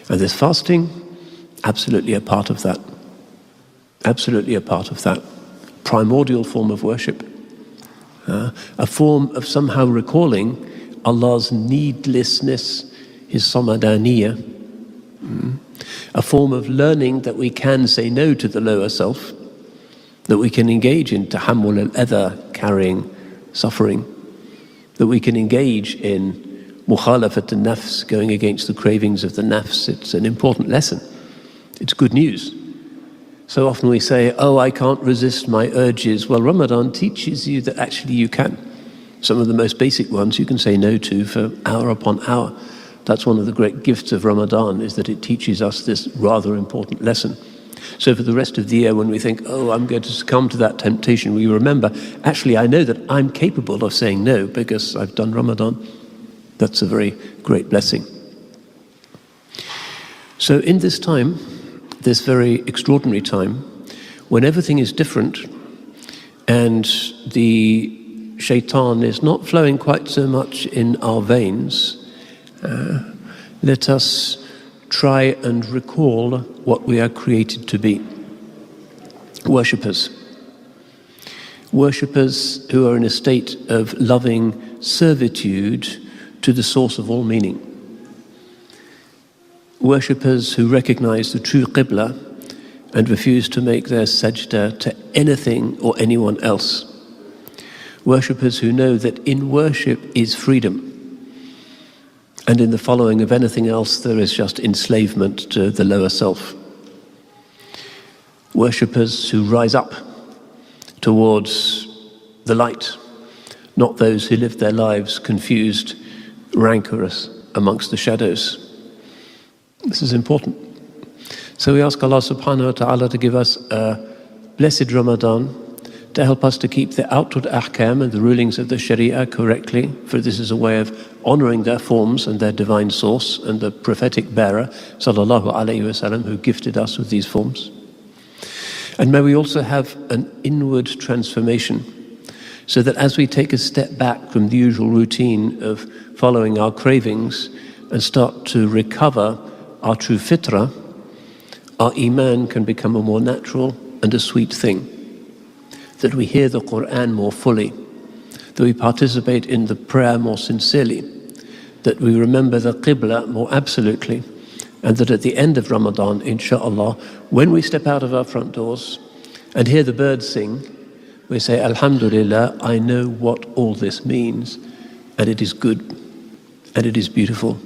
And this fasting, absolutely a part of that. Absolutely a part of that primordial form of worship. A form of somehow recalling Allah's needlessness, His samadaniyah. A form of learning that we can say no to the lower self, that we can engage in tahammul al-adha, carrying suffering, that we can engage in mukhalafat al-nafs, going against the cravings of the nafs. It's an important lesson. It's good news. So often we say, oh, I can't resist my urges. Well, Ramadan teaches you that actually you can. Some of the most basic ones you can say no to for hour upon hour. That's one of the great gifts of Ramadan, is that it teaches us this rather important lesson. So for the rest of the year, when we think, oh, I'm going to succumb to that temptation, we remember, actually, I know that I'm capable of saying no because I've done Ramadan. That's a very great blessing. So in this time, this very extraordinary time, when everything is different and the shaitan is not flowing quite so much in our veins, let us try and recall what we are created to be. Worshippers. Worshippers who are in a state of loving servitude to the source of all meaning. Worshippers who recognize the true qibla and refuse to make their sajda to anything or anyone else. Worshippers who know that in worship is freedom, and in the following of anything else there is just enslavement to the lower self. Worshippers who rise up towards the light, not those who live their lives confused, rancorous amongst the shadows. This is important. So we ask Allah subhanahu wa ta'ala to give us a blessed Ramadan, to help us to keep the outward ahkam and the rulings of the Sharia correctly, for this is a way of honouring their forms and their divine source and the prophetic bearer, sallallahu alayhi wasallam, who gifted us with these forms. And may we also have an inward transformation, so that as we take a step back from the usual routine of following our cravings and start to recover our true fitrah, our iman can become a more natural and a sweet thing. That we hear the Quran more fully, that we participate in the prayer more sincerely, that we remember the qibla more absolutely, and that at the end of Ramadan, inshaAllah, when we step out of our front doors and hear the birds sing, we say, Alhamdulillah, I know what all this means, and it is good, and it is beautiful.